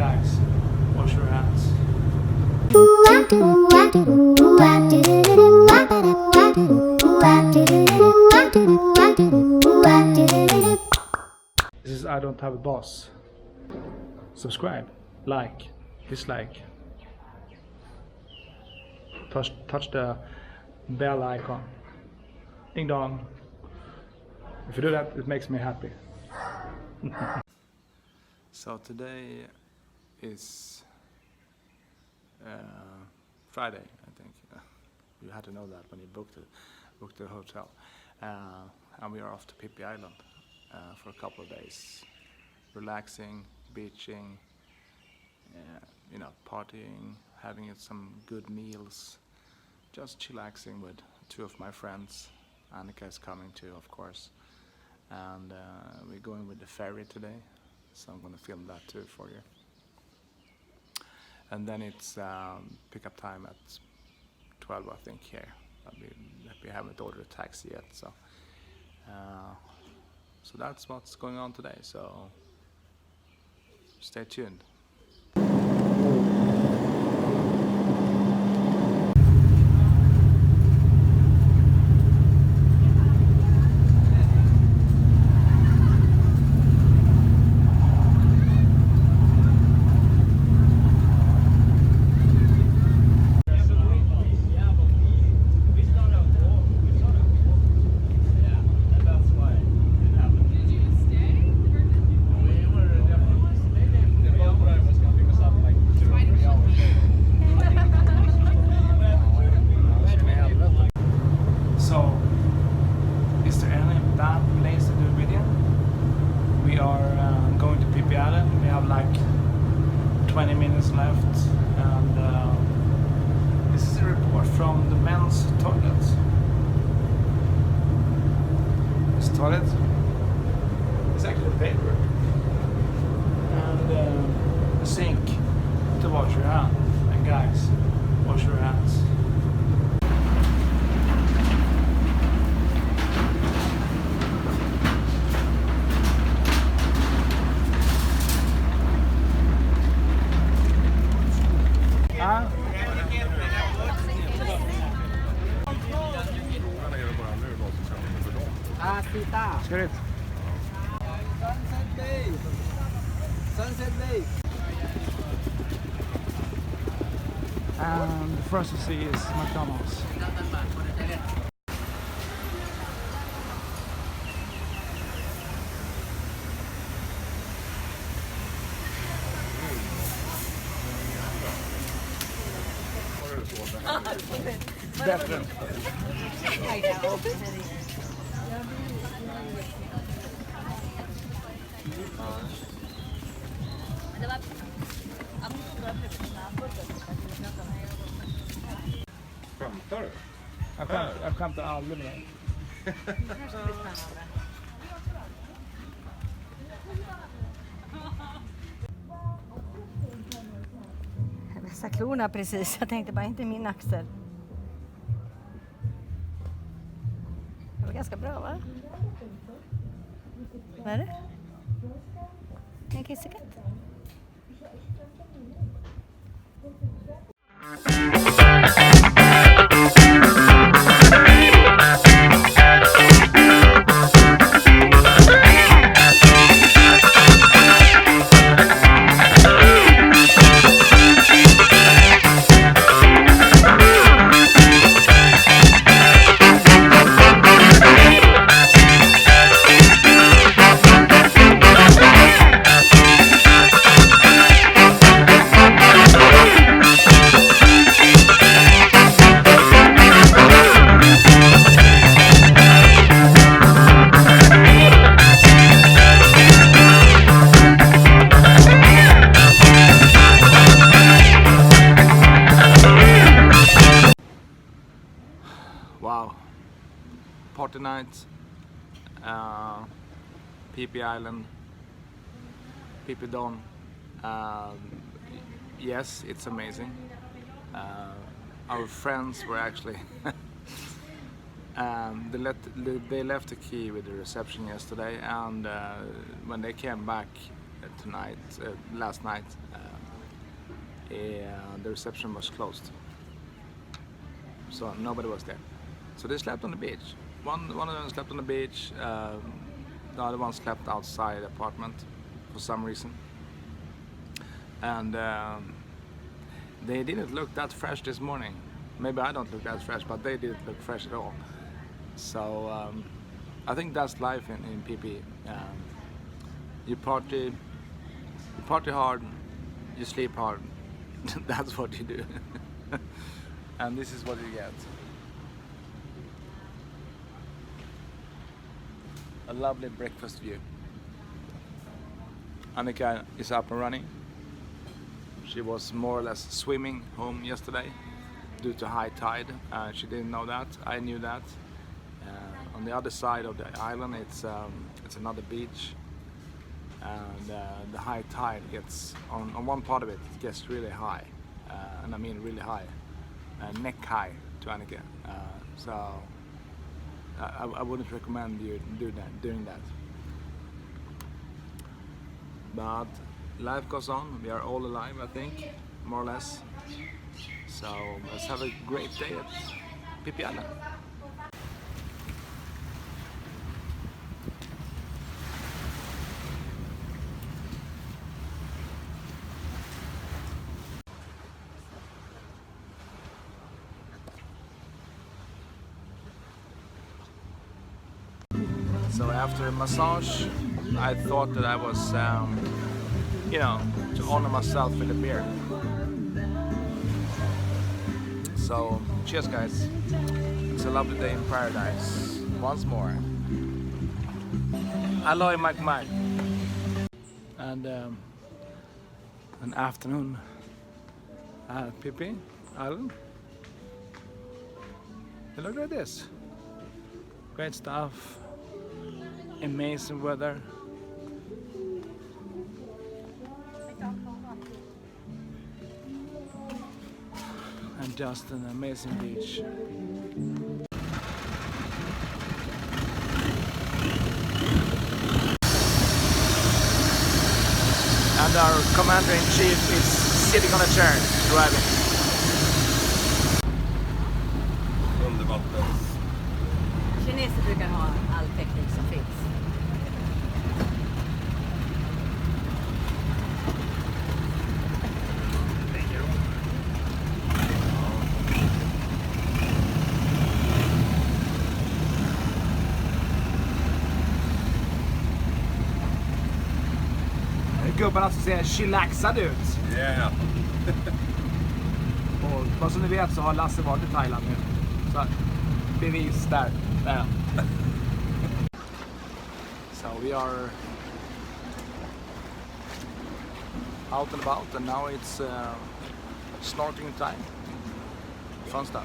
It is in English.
guys, wash your hands. This is I Don't Have a Boss. Subscribe, like, dislike. Touch the bell icon. Ding dong. If you do that, it makes me happy. So today is Friday, I think. You had to know that when you booked the hotel. And we are off to Phi Phi Island for a couple of days, relaxing, beaching, you know, partying, having some good meals, just chillaxing with two of my friends. Annika is coming too, of course, and we're going with the ferry today, so I'm going to film that too for you. And then it's pickup time at 12, I think, here. We haven't ordered a taxi yet, so that's what's going on today. So stay tuned. We are going to Phi Phi Island. We have like 20 minutes left, and this is a report from the men's toilets. This toilet is actually paper, and a sink to wash your hands. And guys, wash your hands. Ska det? Sunset Bay. And the first to see is McDonald's. Bättre. Skämtar du? Jag skämtar aldrig med dig. Jag vässar klorna precis. Jag tänkte bara inte min axel. Det var ganska bra, va? Vad är det? En kissekatt. Wow, party night, Phi Phi Island, Phi Phi Don. Yes, it's amazing. Our friends were actually they left the key with the reception yesterday, and when they came back last night, the reception was closed, so nobody was there. So they slept on the beach. One of them slept on the beach. The other one slept outside the apartment for some reason, and they didn't look that fresh this morning. Maybe I don't look that fresh, but they didn't look fresh at all. So I think that's life in Phi Phi. You party hard, you sleep hard. That's what you do. And this is what you get. A lovely breakfast view. Annika is up and running. She was more or less swimming home yesterday due to high tide. She didn't know that. I knew that. On the other side of the island, it's another beach, and the high tide gets on one part of it. It gets really high, and I mean really high, neck high to Annika. So I wouldn't recommend you doing that. But life goes on. We are all alive, I think, more or less. So let's have a great day at Phi Phi Island. So after a massage, I thought that I was, to honor myself with a beer. So, cheers guys. It's a lovely day in paradise. Once more. Aloy Magmag. And an afternoon at Phi Phi Island. And look at this. Great stuff. Amazing weather. And just an amazing beach. And our commander-in-chief is sitting on a chair, driving. Kineser brukar ha all teknik som finns. Gubbarna som ser chillaxad ut. Yeah. Och vad som ni vet så har Lasse varit i Thailand nu. Så bevis där. Där. So we are out and about, and now it's snorkeling time. Fun stuff.